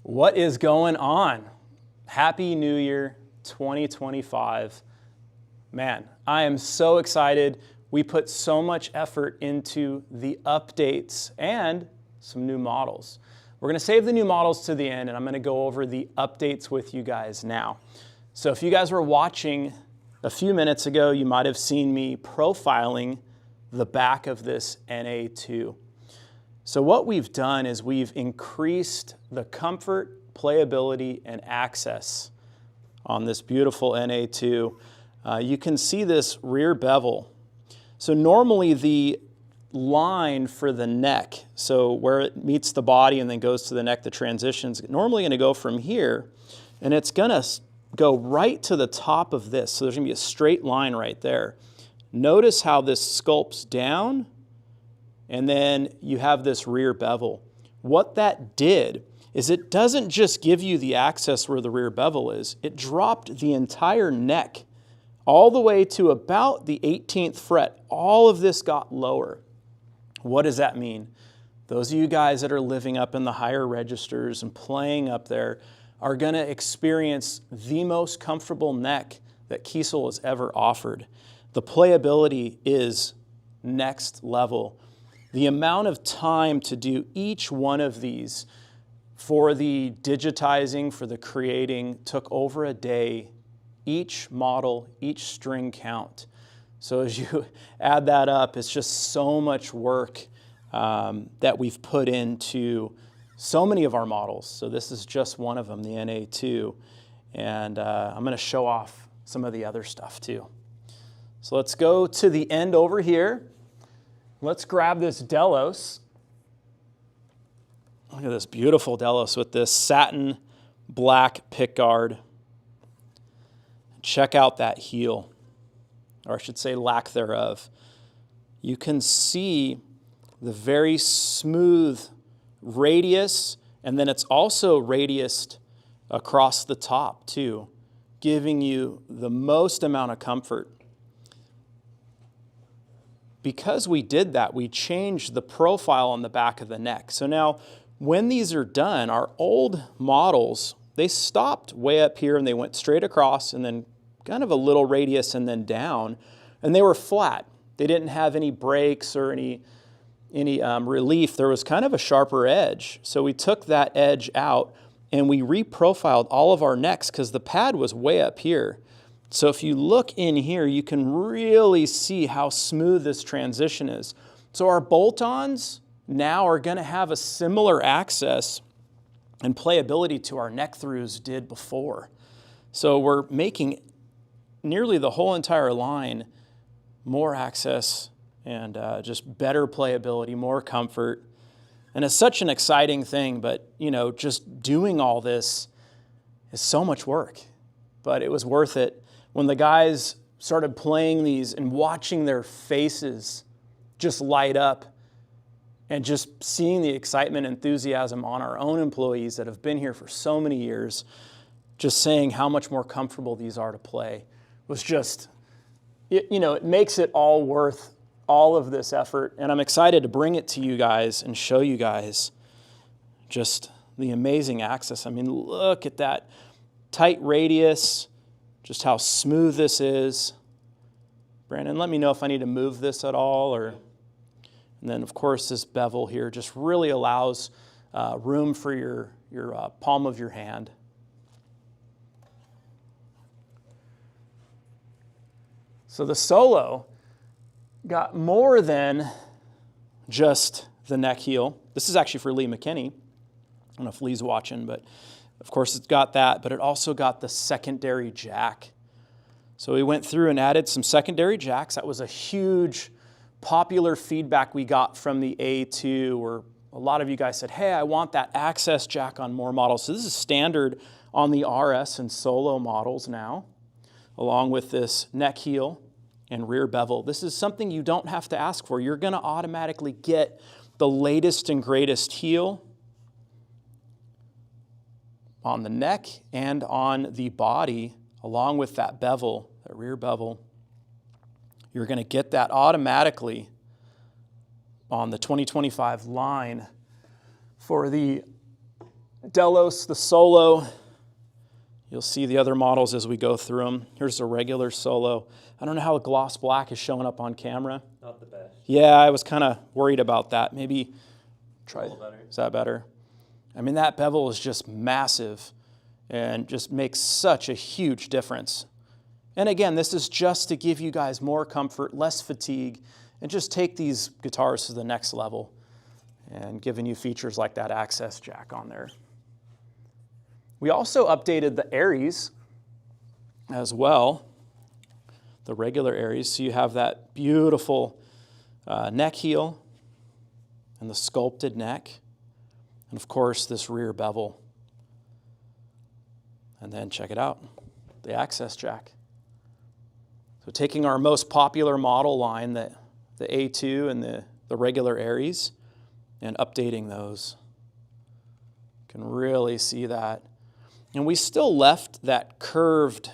What is going on? Happy New Year 2025. Man, I am so excited. We put so much effort into the updates and some new models. We're going to save the new models to the end, and I'm going to go over the updates with you guys now. So if you guys were watching a few minutes ago, you might have seen me profiling the back of this NA2. So what we've done is we've increased the comfort, playability, and access on this beautiful NA2. You can see this rear bevel. So normally the line for the neck, so where it meets the body and then goes to the neck, the transition's normally going to go from here, and it's going to go right to the top of this. So there's going to be a straight line right there. Notice how this sculpts down, and then you have this rear bevel. What that did is it doesn't just give you the access where the rear bevel is, it dropped the entire neck all the way to about the 18th fret. All of this got lower. What does that mean? Those of you guys that are living up in the higher registers and playing up there are going to experience the most comfortable neck that Kiesel has ever offered. The playability is next level. The amount of time to do each one of these for the digitizing, for the creating, took over a day. Each model, each string count. So as you add that up, it's just so much work that we've put into so many of our models. So this is just one of them, the NA2. And I'm going to show off some of the other stuff too. So let's go to the end over here. Let's grab this Delos. Look at this beautiful Delos with this satin black pickguard. Check out that heel, or I should say lack thereof. You can see the very smooth radius, and then it's also radiused across the top too, giving you the most amount of comfort. Because we did that, we changed the profile on the back of the neck. So now when these are done, our old models, they stopped way up here and they went straight across and then kind of a little radius and then down, and they were flat. They didn't have any breaks or any relief. There was kind of a sharper edge. So we took that edge out and we reprofiled all of our necks because the pad was way up here. So if you look in here, you can really see how smooth this transition is. So our bolt-ons now are going to have a similar access and playability to our neck throughs did before. So we're making nearly the whole entire line more access and just better playability, more comfort. And it's such an exciting thing, but you know, just doing all this is so much work, but it was worth it. When the guys started playing these and watching their faces just light up and just seeing the excitement and enthusiasm on our own employees that have been here for so many years, just saying how much more comfortable these are to play was just, it makes it all worth all of this effort. And I'm excited to bring it to you guys and show you guys just the amazing access. I mean, look at that tight radius, just how smooth this is. Brandon, let me know if I need to move this at all. And then, of course, this bevel here just really allows room for your palm of your hand. So the Solo got more than just the neck heel. This is actually for Lee McKinney. I don't know if Lee's watching, but of course it's got that, but it also got the secondary jack. So we went through and added some secondary jacks. That was a huge popular feedback we got from the A2, where a lot of you guys said, hey, I want that access jack on more models. So this is standard on the RS and Solo models now, along with this neck heel and rear bevel. This is something you don't have to ask for. You're going to automatically get the latest and greatest heel on the neck and on the body, along with that bevel, that rear bevel. You're going to get that automatically on the 2025 line for the Delos, the Solo. You'll see the other models as we go through them. Here's the regular Solo. I don't know how the gloss black is showing up on camera. Not the best. Yeah, I was kind of worried about that. Maybe try. A little better. Is that better? I mean, that bevel is just massive and just makes such a huge difference. And again, this is just to give you guys more comfort, less fatigue, and just take these guitars to the next level and giving you features like that access jack on there. We also updated the Aries as well, the regular Aries. So you have that beautiful neck heel and the sculpted neck, and of course this rear bevel. And then check it out, the access jack. So taking our most popular model line, the A2 and the regular Aries, and updating those. You can really see that. And we still left that curved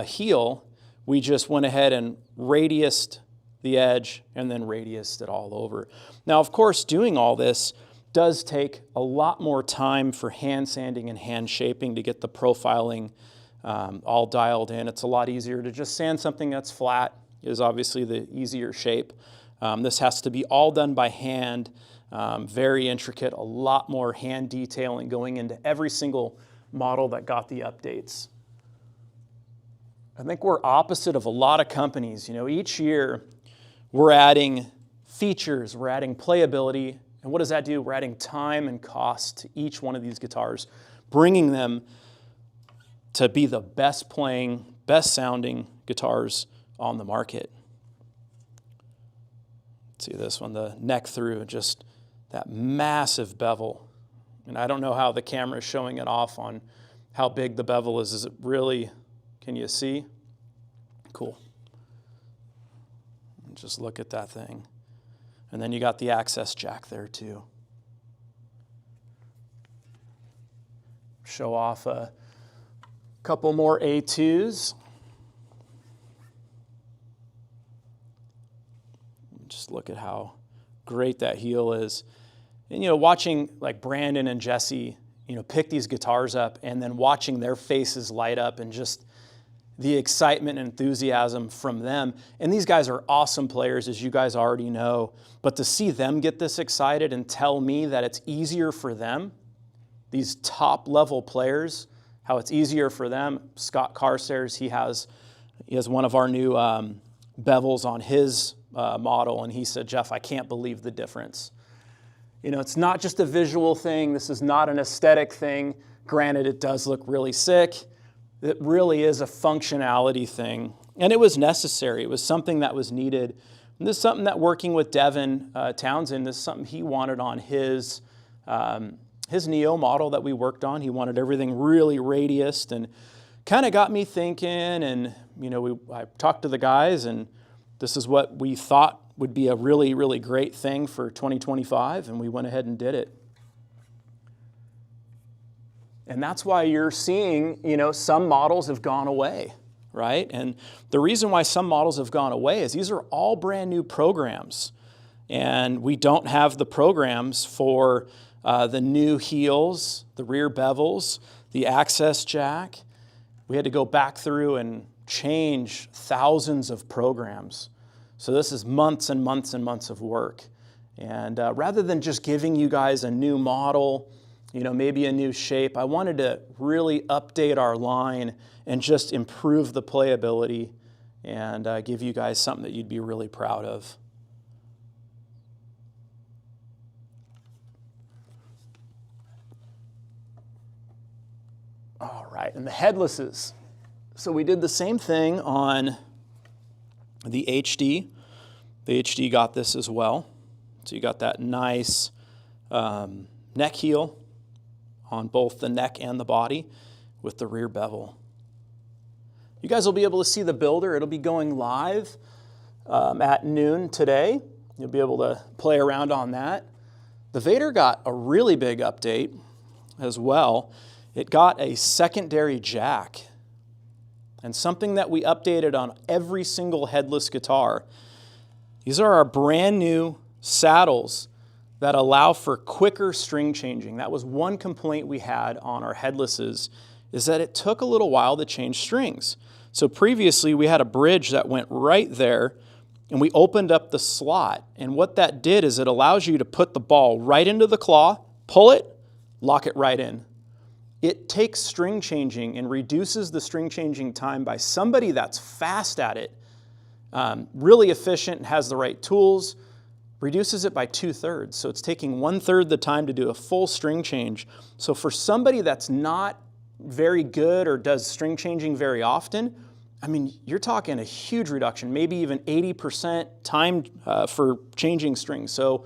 heel. We just went ahead and radiused the edge and then radiused it all over. Now, of course, doing all this does take a lot more time for hand sanding and hand shaping to get the profiling all dialed in. It's a lot easier to just sand something that's flat, is obviously the easier shape. This has to be all done by hand, very intricate, a lot more hand detailing going into every single model that got the updates. I think we're opposite of a lot of companies. You know, each year we're adding features, we're adding playability, and what does that do? We're adding time and cost to each one of these guitars, bringing them to be the best playing, best sounding guitars on the market. See this one, the neck through, just that massive bevel. And I don't know how the camera is showing it off on how big the bevel is. Is it really, can you see? Cool. Just look at that thing. And then you got the access jack there too. Show off a couple more A2s. Just look at how great that heel is. And, you know, watching like Brandon and Jesse, you know, pick these guitars up and then watching their faces light up and just the excitement and enthusiasm from them. And these guys are awesome players, as you guys already know. But to see them get this excited and tell me that it's easier for them, these top level players, how it's easier for them. Scott Carstairs, he has one of our new bevels on his model, and he said, Jeff, I can't believe the difference. You know, it's not just a visual thing. This is not an aesthetic thing. Granted, it does look really sick. It really is a functionality thing. And it was necessary. It was something that was needed. And this is something that working with Devin Townsend, this is something he wanted on his Neo model that we worked on. He wanted everything really radiused and kind of got me thinking. And, you know, I talked to the guys, and this is what we thought would be a really, really great thing for 2025, and we went ahead and did it. And that's why you're seeing, you know, some models have gone away, right? And the reason why some models have gone away is these are all brand new programs, and we don't have the programs for the new heels, the rear bevels, the access jack. We had to go back through and change thousands of programs. So this is months and months and months of work. And rather than just giving you guys a new model, you know, maybe a new shape, I wanted to really update our line and just improve the playability and give you guys something that you'd be really proud of. All right, and the headlesses. So we did the same thing on the HD. The HD got this as well. So you got that nice neck heel on both the neck and the body with the rear bevel. You guys will be able to see the builder. It'll be going live at noon today. You'll be able to play around on that. The Vader got a really big update as well. It got a secondary jack, and something that we updated on every single headless guitar. These are our brand new saddles that allow for quicker string changing. That was one complaint we had on our headlesses, is that it took a little while to change strings. So previously we had a bridge that went right there, and we opened up the slot. And what that did is it allows you to put the ball right into the claw, pull it, lock it right in. It takes string changing and reduces the string changing time by somebody that's fast at it, really efficient and has the right tools, reduces it by 2/3. So it's taking 1/3 the time to do a full string change. So for somebody that's not very good or does string changing very often, I mean, you're talking a huge reduction, maybe even 80% time for changing strings. So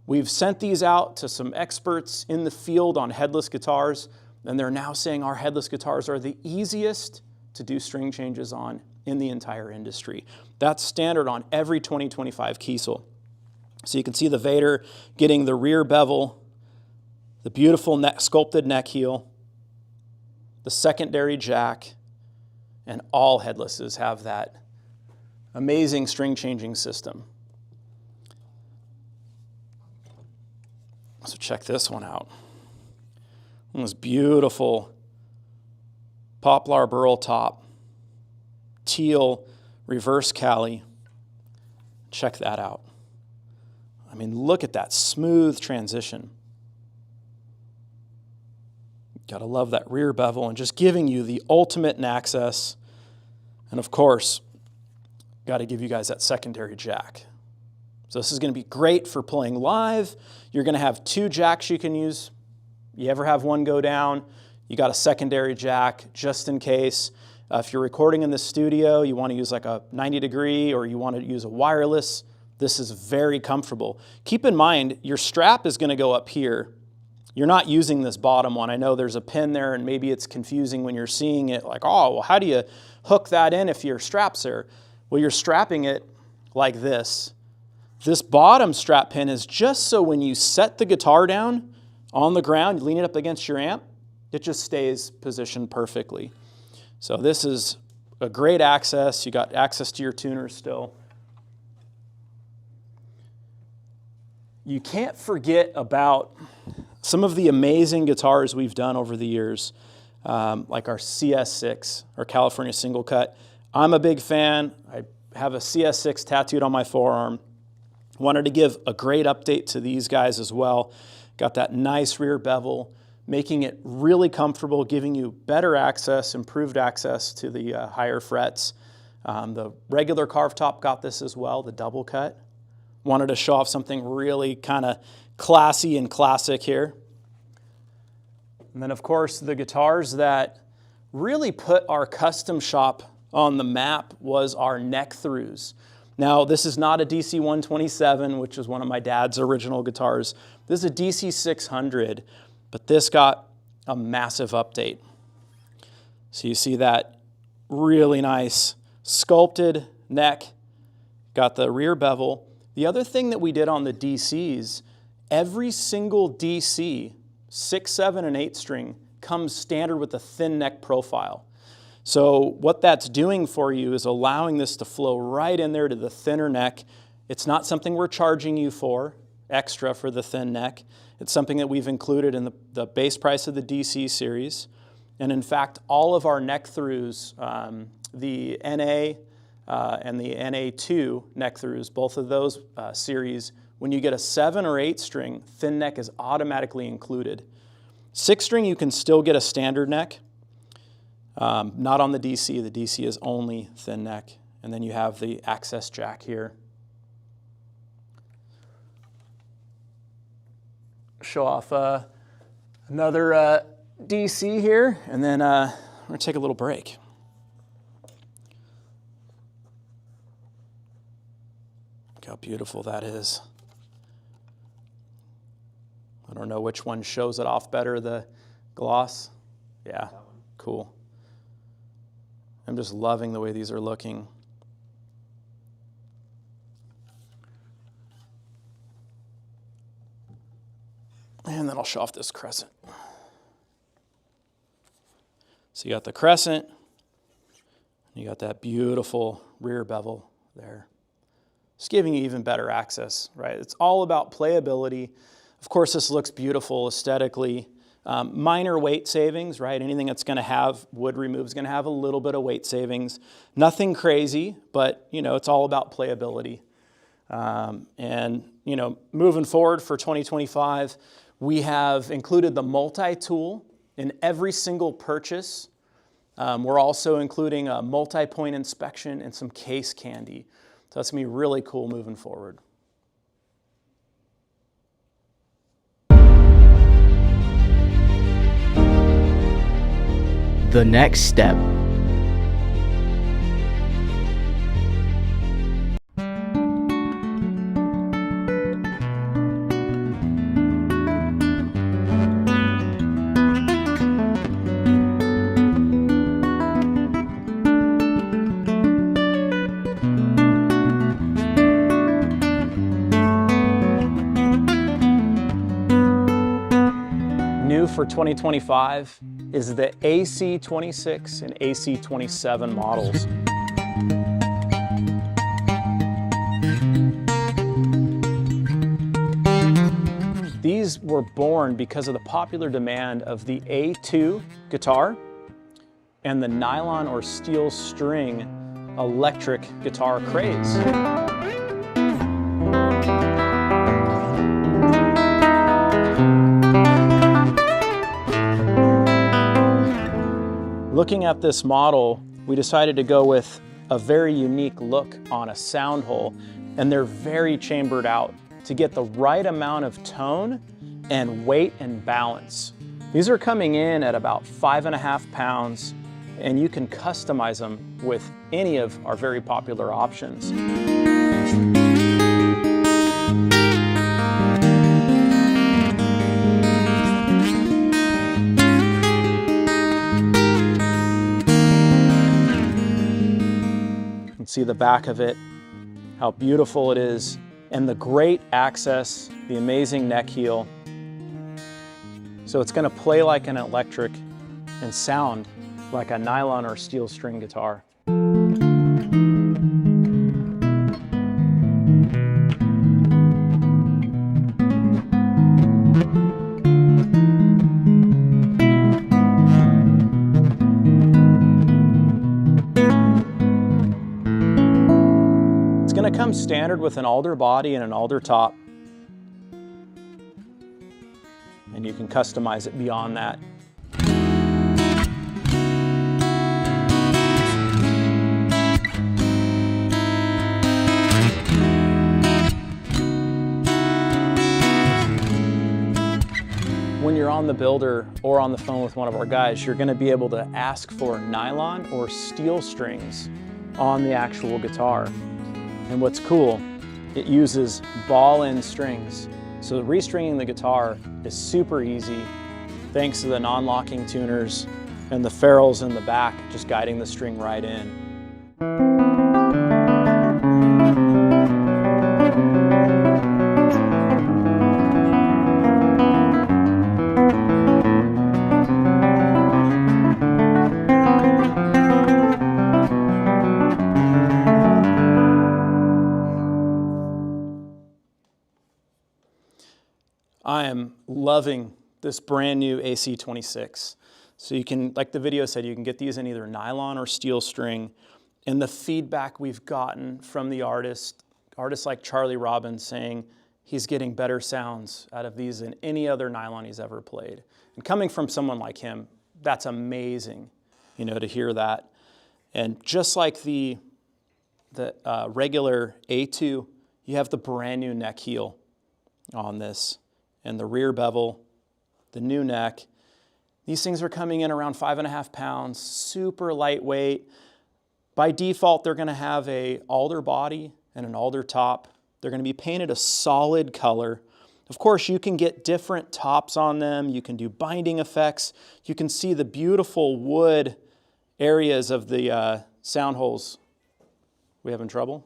we've sent these out to some experts in the field on headless guitars, and they're now saying our headless guitars are the easiest to do string changes on in the entire industry. That's standard on every 2025 Kiesel. So you can see the Vader getting the rear bevel, the beautiful sculpted neck heel, the secondary jack, and all headlesses have that amazing string changing system. So check this one out. This beautiful poplar burl top, teal reverse cali. Check that out. I mean, look at that smooth transition. Gotta love that rear bevel and just giving you the ultimate in access. And of course, gotta give you guys that secondary jack. So this is gonna be great for playing live. You're gonna have 2 jacks you can use. You ever have one go down, you got a secondary jack just in case. If you're recording in the studio, you wanna use like a 90-degree or you wanna use a wireless, this is very comfortable. Keep in mind, your strap is gonna go up here. You're not using this bottom one. I know there's a pin there and maybe it's confusing when you're seeing it like, oh, well, how do you hook that in if your strap's there? Well, you're strapping it like this. This bottom strap pin is just so when you set the guitar down on the ground, you lean it up against your amp, it just stays positioned perfectly. So this is a great access. You got access to your tuners still. You can't forget about some of the amazing guitars we've done over the years, like our CS6, our California single cut. I'm a big fan. I have a CS6 tattooed on my forearm. Wanted to give a great update to these guys as well. Got that nice rear bevel, making it really comfortable, giving you better access, improved access to the higher frets. The regular carved top got this as well, the double cut. Wanted to show off something really kind of classy and classic here. And then of course the guitars that really put our custom shop on the map was our neck throughs. Now this is not a DC 127, which is one of my dad's original guitars. This is a DC 600, but this got a massive update. So you see that really nice sculpted neck, got the rear bevel. The other thing that we did on the DCs, every single DC, 6, 7, and 8 string, comes standard with a thin neck profile. So what that's doing for you is allowing this to flow right in there to the thinner neck. It's not something we're charging you for, extra for the thin neck. It's something that we've included in the base price of the DC series. And in fact, all of our neck throughs, the NA, and the NA2 neck throughs, both of those series, when you get a 7 or 8 string, thin neck is automatically included. 6 string, you can still get a standard neck. Not on the DC. The DC is only thin neck. And then you have the access jack here. Show off another DC here, and then we're going to take a little break. Look how beautiful that is. I don't know which one shows it off better, the gloss. Yeah, cool. I'm just loving the way these are looking. And then I'll show off this crescent. So you got the crescent, you got that beautiful rear bevel there. just giving you even better access, right? It's all about playability. Of course, this looks beautiful aesthetically. Minor weight savings, right? Anything that's going to have wood remove is going to have a little bit of weight savings. Nothing crazy, but it's all about playability. And moving forward for 2025, we have included the multi-tool in every single purchase. We're also including a multi-point inspection and some case candy. So that's going to be really cool moving forward. The next step. New for 2025 is the AC26 and AC27 models. These were born because of the popular demand of the A2 guitar and the nylon or steel string electric guitar craze. Looking at this model, we decided to go with a very unique look on a sound hole, and they're very chambered out to get the right amount of tone and weight and balance. These are coming in at about 5.5 pounds, and you can customize them with any of our very popular options. See the back of it, how beautiful it is, and the great access, the amazing neck heel. So it's going to play like an electric and sound like a nylon or steel string guitar. It's going to come standard with an alder body and an alder top, and you can customize it beyond that. When you're on the builder or on the phone with one of our guys, you're going to be able to ask for nylon or steel strings on the actual guitar. And what's cool, it uses ball-end strings. So restringing the guitar is super easy thanks to the non-locking tuners and the ferrules in the back just guiding the string right in. I am loving this brand new AC26. So you can, like the video said, you can get these in either nylon or steel string. And the feedback we've gotten from the artists like Charlie Robbins saying he's getting better sounds out of these than any other nylon he's ever played. And coming from someone like him, that's amazing, to hear that. And just like the regular A2, you have the brand new neck heel on this. And the rear bevel, the new neck. These things are coming in around 5.5 pounds, super lightweight. By default, they're going to have an alder body and an alder top. They're going to be painted a solid color. Of course, you can get different tops on them. You can do binding effects. You can see the beautiful wood areas of the sound holes. We having trouble?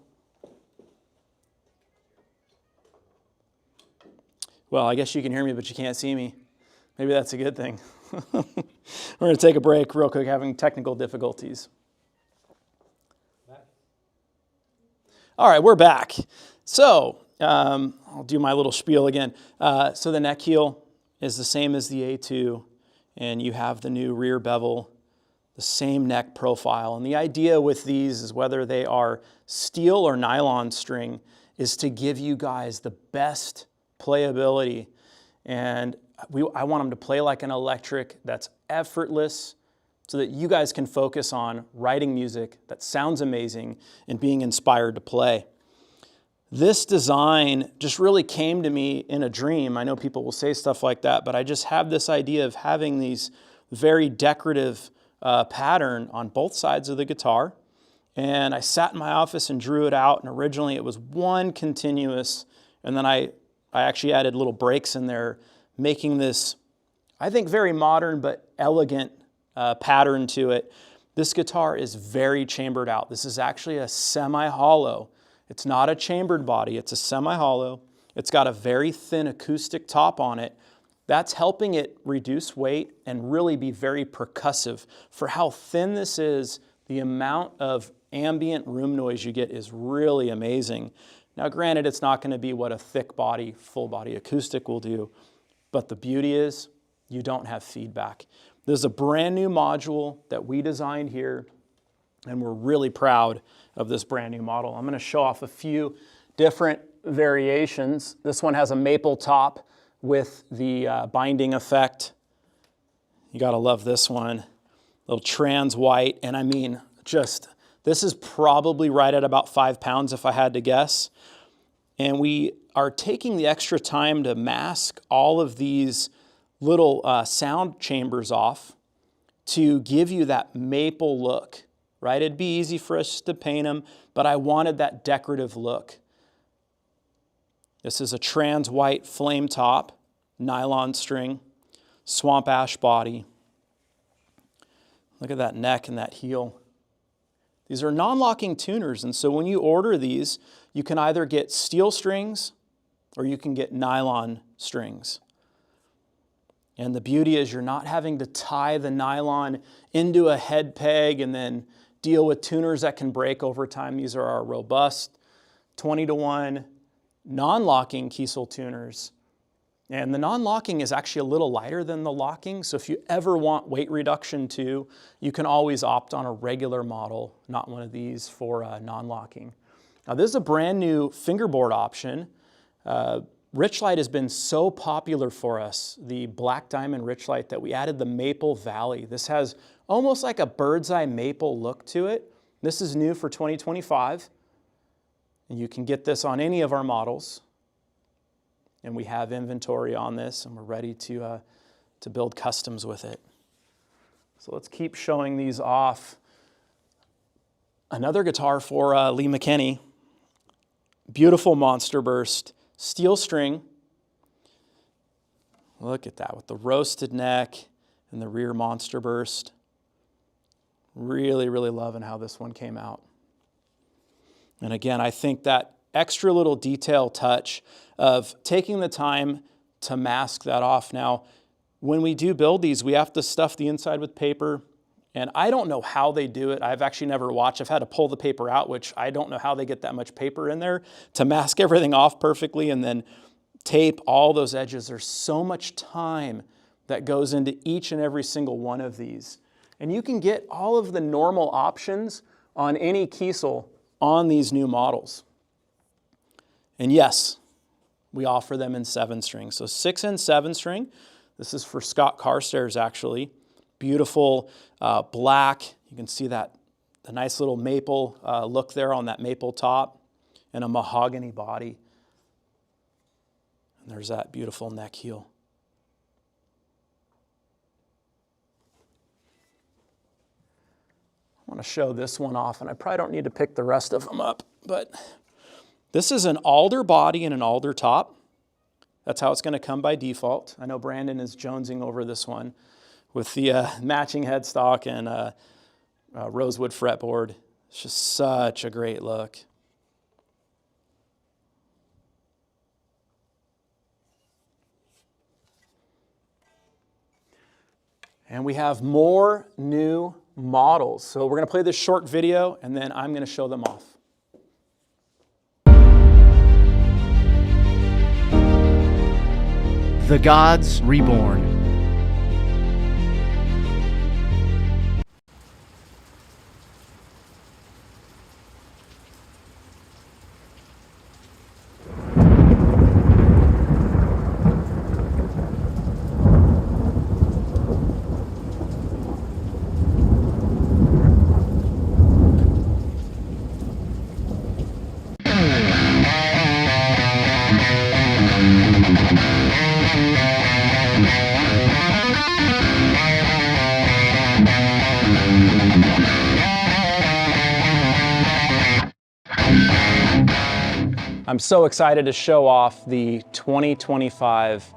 Well, I guess you can hear me, but you can't see me. Maybe that's a good thing. We're going to take a break real quick, having technical difficulties. All right, we're back. So I'll do my little spiel again. So the neck heel is the same as the A2, and you have the new rear bevel, the same neck profile. And the idea with these is whether they are steel or nylon string is to give you guys the best playability. And I want them to play like an electric that's effortless so that you guys can focus on writing music that sounds amazing and being inspired to play. This design just really came to me in a dream. I know people will say stuff like that, but I just have this idea of having these very decorative pattern on both sides of the guitar. And I sat in my office and drew it out, and originally it was one continuous, and then I actually added little breaks in there, making this, I think, very modern but elegant pattern to it. This guitar is very chambered out. This is actually a semi-hollow. It's not a chambered body, it's a semi-hollow. It's got a very thin acoustic top on it. That's helping it reduce weight and really be very percussive. For how thin this is, the amount of ambient room noise you get is really amazing. Now granted, it's not going to be what a thick body, full body acoustic will do, but the beauty is you don't have feedback. This is a brand new module that we designed here, and we're really proud of this brand new model. I'm going to show off a few different variations. This one has a maple top with the binding effect. You gotta love this one. Little trans white, and I mean, this is probably right at about 5 pounds if I had to guess. And we are taking the extra time to mask all of these little sound chambers off to give you that maple look, right? It'd be easy for us to paint them, but I wanted that decorative look. This is a trans white flame top, nylon string, swamp ash body. Look at that neck and that heel. These are non-locking tuners, and so when you order these, you can either get steel strings or you can get nylon strings. And the beauty is you're not having to tie the nylon into a head peg and then deal with tuners that can break over time. These are our robust 20-to-1 non-locking Kiesel tuners. And the non-locking is actually a little lighter than the locking, so if you ever want weight reduction too, you can always opt on a regular model, not one of these, for non-locking. Now this is a brand new fingerboard option. Richlight has been so popular for us, the black diamond Richlight, that we added the Maple Valley. This has almost like a bird's eye maple look to it. This is new for 2025. And you can get this on any of our models. And we have inventory on this, and we're ready to build customs with it. So let's keep showing these off. Another guitar for Lee McKinney. Beautiful monster burst, steel string. Look at that with the roasted neck and the rear monster burst. Really, really loving how this one came out. And again, I think that extra little detail touch of taking the time to mask that off. Now, when we do build these, we have to stuff the inside with paper. And I don't know how they do it. I've actually never watched. I've had to pull the paper out, which I don't know how they get that much paper in there to mask everything off perfectly and then tape all those edges. There's so much time that goes into each and every single one of these. And you can get all of the normal options on any Kiesel on these new models. And yes, we offer them in 7-string. So 6 and 7-string. This is for Scott Carstairs, actually. Beautiful black. You can see that the nice little maple look there on that maple top and a mahogany body. And there's that beautiful neck heel. I want to show this one off, and I probably don't need to pick the rest of them up, but this is an alder body and an alder top. That's how it's going to come by default. I know Brandon is jonesing over this one with the matching headstock and rosewood fretboard. It's just such a great look. And we have more new models. So we're going to play this short video, and then I'm going to show them off. The Gods Reborn. I'm so excited to show off the 2025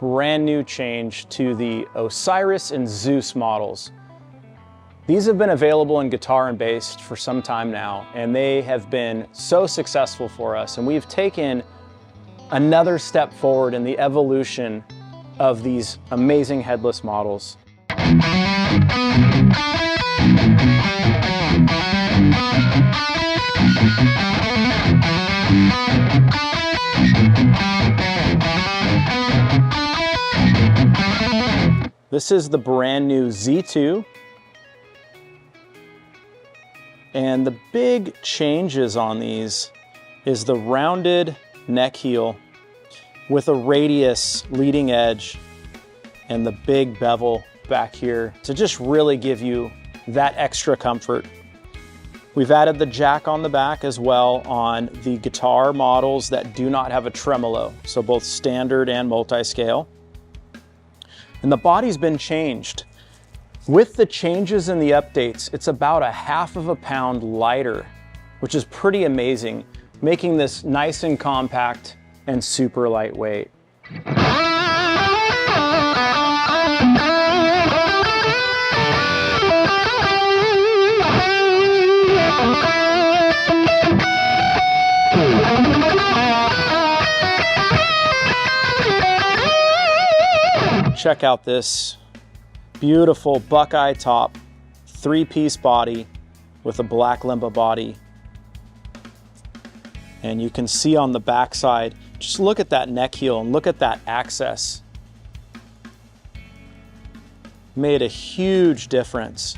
brand new change to the Osiris and Zeus models. These have been available in guitar and bass for some time now, and they have been so successful for us, and we've taken another step forward in the evolution of these amazing headless models. This is the brand new Z2. And the big changes on these is the rounded neck heel with a radius leading edge and the big bevel back here to just really give you that extra comfort. We've added the jack on the back as well on the guitar models that do not have a tremolo, so both standard and multi-scale. And the body's been changed. With the changes and the updates, it's about 1/2 pound lighter, which is pretty amazing, making this nice and compact and super lightweight. Check out this beautiful Buckeye top, 3-piece body with a black limba body. And you can see on the back side, just look at that neck heel and look at that access. Made a huge difference.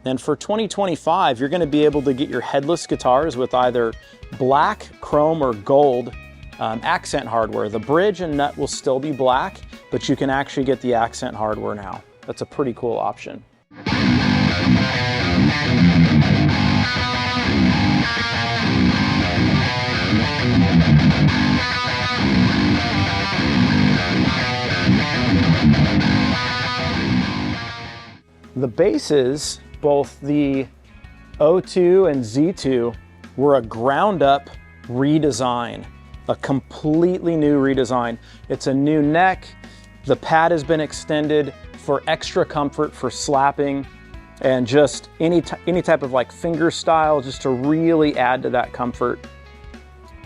And for 2025, you're going to be able to get your headless guitars with either black, chrome, or gold accent hardware. The bridge and nut will still be black, but you can actually get the accent hardware now. That's a pretty cool option. The basses, both the O2 and Z2, were a ground-up redesign, a completely new redesign. It's a new neck. The pad has been extended for extra comfort for slapping and just any type of like finger style, just to really add to that comfort.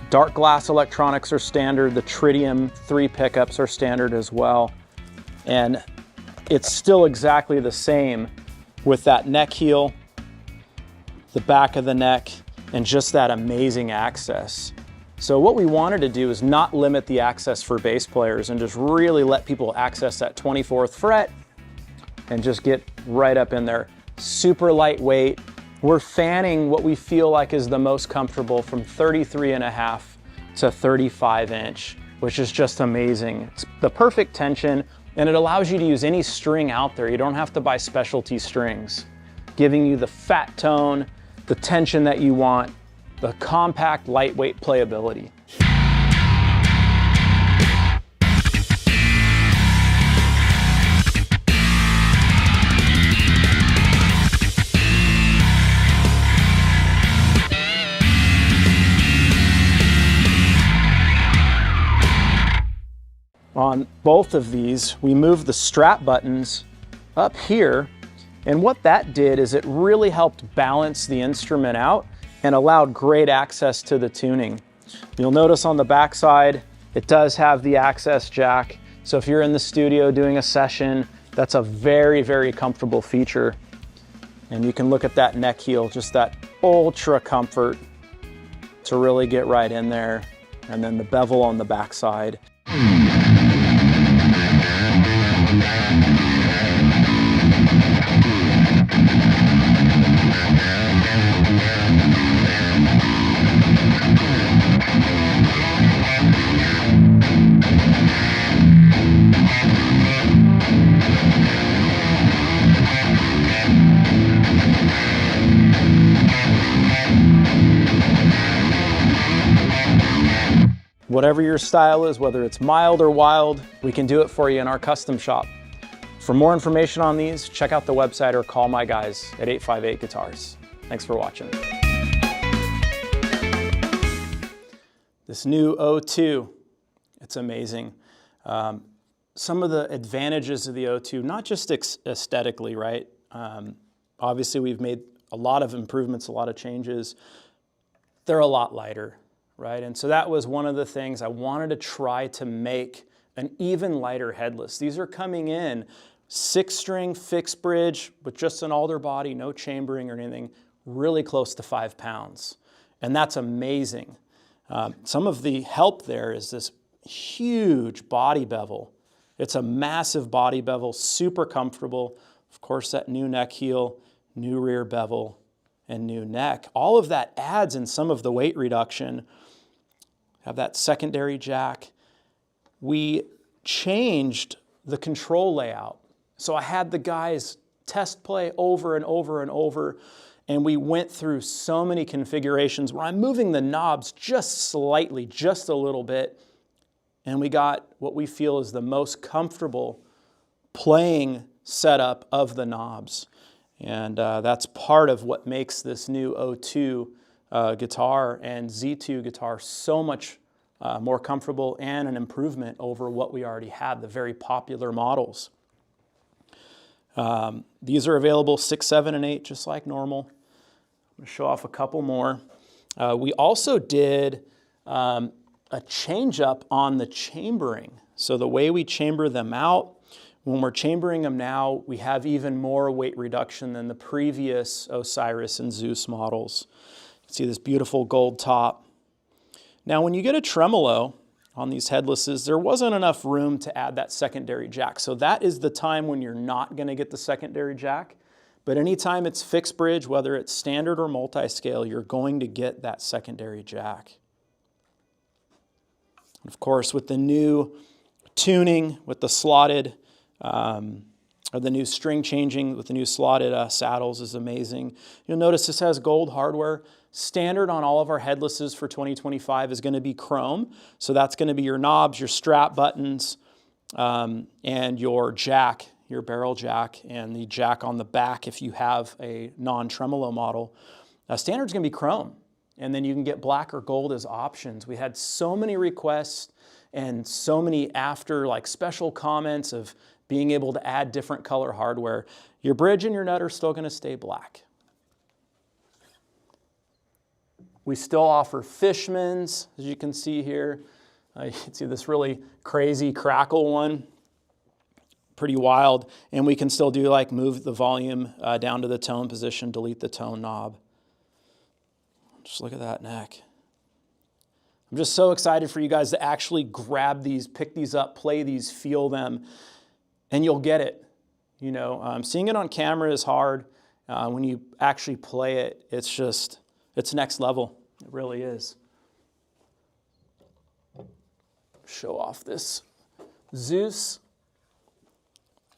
Dark glass electronics are standard. The tritium 3 pickups are standard as well. And it's still exactly the same with that neck heel, the back of the neck, and just that amazing access. So what we wanted to do is not limit the access for bass players and just really let people access that 24th fret and just get right up in there. Super lightweight. We're fanning what we feel like is the most comfortable from 33.5 to 35 inch, which is just amazing. It's the perfect tension, and it allows you to use any string out there. You don't have to buy specialty strings, giving you the fat tone, the tension that you want, the compact, lightweight playability. On both of these, we moved the strap buttons up here, and what that did is it really helped balance the instrument out and allowed great access to the tuning. You'll notice on the back side, it does have the access jack. So if you're in the studio doing a session, that's a very, very comfortable feature. And you can look at that neck heel, just that ultra comfort to really get right in there. And then the bevel on the back side. Whatever your style is, whether it's mild or wild, we can do it for you in our custom shop. For more information on these, check out the website or call my guys at 858 Guitars. Thanks for watching. This new O2, it's amazing. Some of the advantages of the O2, not just aesthetically, right? Obviously, we've made a lot of improvements, a lot of changes. They're a lot lighter, right? And so that was one of the things I wanted to try to make an even lighter headless. These are coming in 6-string fixed bridge with just an alder body, no chambering or anything, really close to 5 pounds. And that's amazing. Some of the help there is this huge body bevel. It's a massive body bevel, super comfortable. Of course, that new neck heel, new rear bevel, and new neck. All of that adds in some of the weight reduction. Have that secondary jack. We changed the control layout. So I had the guys test play over and over and over, and we went through so many configurations where I'm moving the knobs just slightly, just a little bit, and we got what we feel is the most comfortable playing setup of the knobs. And that's part of what makes this new O2 guitar and Z2 guitar so much more comfortable and an improvement over what we already had, the very popular models. These are available 6, 7, and 8, just like normal. I'm going to show off a couple more. We also did a change up on the chambering. So the way we chamber them out, when we're chambering them now, we have even more weight reduction than the previous Osiris and Zeus models. You can see this beautiful gold top. Now, when you get a tremolo on these headlesses, there wasn't enough room to add that secondary jack. So that is the time when you're not going to get the secondary jack. But anytime it's fixed bridge, whether it's standard or multi-scale, you're going to get that secondary jack. And of course, with the new tuning, with the slotted, or the new string changing with the new slotted saddles is amazing. You'll notice this has gold hardware. Standard on all of our headlesses for 2025 is going to be chrome. So that's going to be your knobs, your strap buttons, and your jack, your barrel jack, and the jack on the back if you have a non-tremolo model. Standard's going to be chrome. And then you can get black or gold as options. We had so many requests and so many after special comments of being able to add different color hardware. Your bridge and your nut are still going to stay black. We still offer Fishmans, as you can see here. You can see this really crazy crackle one, pretty wild. And we can still do move the volume down to the tone position, delete the tone knob. Just look at that neck. I'm just so excited for you guys to actually grab these, pick these up, play these, feel them, and you'll get it. You know, seeing it on camera is hard. When you actually play it, it's next level. It really is. Show off this Zeus.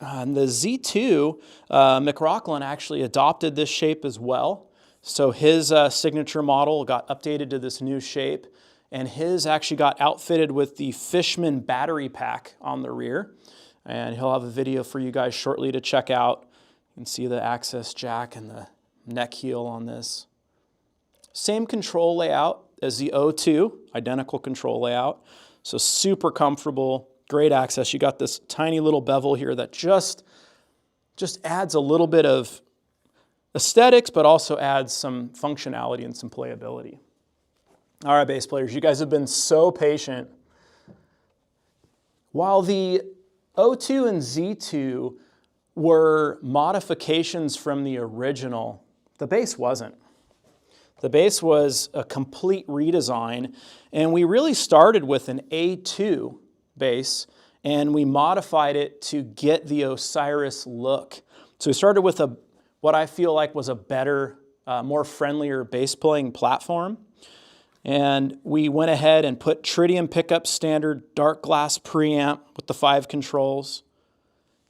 And the Z2, McRocklin actually adopted this shape as well. So his signature model got updated to this new shape, and his actually got outfitted with the Fishman battery pack on the rear. And he'll have a video for you guys shortly to check out. You can see the access jack and the neck heel on this. Same control layout as the O2, identical control layout. So super comfortable, great access. You got this tiny little bevel here that just adds a little bit of aesthetics, but also adds some functionality and some playability. All right, bass players, you guys have been so patient. While the O2 and Z2 were modifications from the original, the bass wasn't. The bass was a complete redesign, and we really started with an A2 bass, and we modified it to get the Osiris look. So we started with what I feel like was a better, more friendlier bass playing platform. And we went ahead and put tritium pickup standard dark glass preamp with the 5 controls.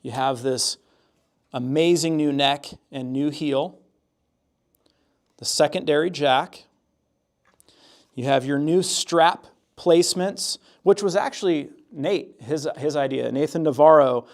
You have this amazing new neck and new heel. The secondary jack. You have your new strap placements, which was actually Nate, his idea. Nathan Navarro,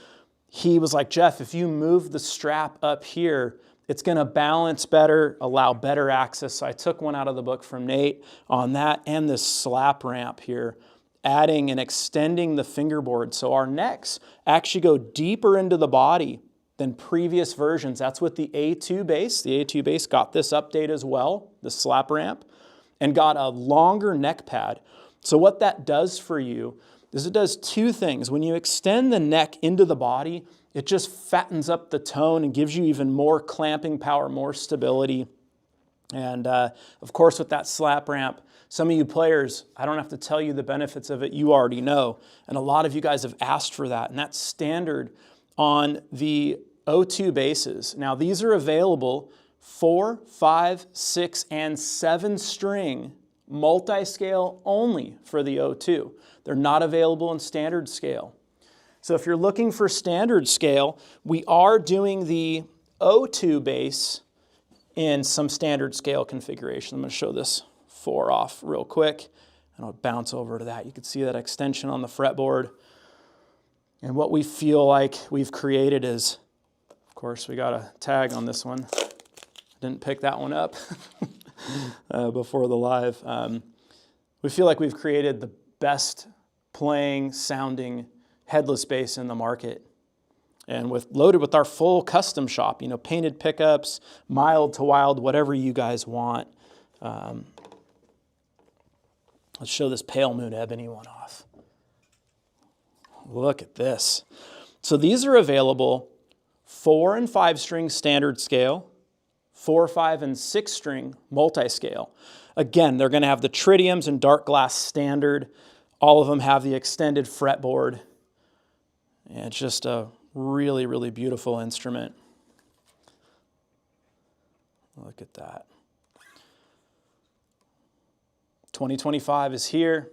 he was like, Jeff, if you move the strap up here, it's going to balance better, allow better access. So I took one out of the book from Nate on that, and this slap ramp here, adding and extending the fingerboard. So our necks actually go deeper into the body than previous versions. That's with the A2 bass. The A2 bass got this update as well, the slap ramp, and got a longer neck pad. So what that does for you is it does 2 things. When you extend the neck into the body, it just fattens up the tone and gives you even more clamping power, more stability. And of course, with that slap ramp, some of you players, I don't have to tell you the benefits of it, you already know. And a lot of you guys have asked for that, and that's standard on the O2 basses. Now, these are available 4, 5, 6, and 7 string multi-scale only for the O2. They're not available in standard scale. So if you're looking for standard scale, we are doing the O2 bass in some standard scale configuration. I'm going to show this 4 off real quick, and I'll bounce over to that. You can see that extension on the fretboard. And what we feel like we've created is, of course, we got a tag on this one. Didn't pick that one up before the live. We feel like we've created the best playing, sounding headless bass in the market, and loaded with our full custom shop, painted pickups, mild to wild, whatever you guys want. Let's show this Pale Moon Ebony one off. Look at this. So these are available 4 and 5 string standard scale, 4, 5, and 6 string multi-scale. Again, they're going to have the tritiums and dark glass standard. All of them have the extended fretboard. And it's just a really, really beautiful instrument. Look at that. 2025 is here.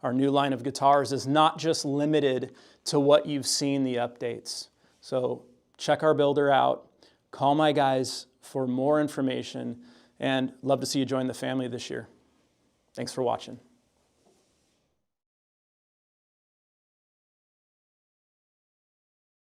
Our new line of guitars is not just limited to what you've seen the updates. So check our builder out. Call my guys for more information, and love to see you join the family this year. Thanks for watching.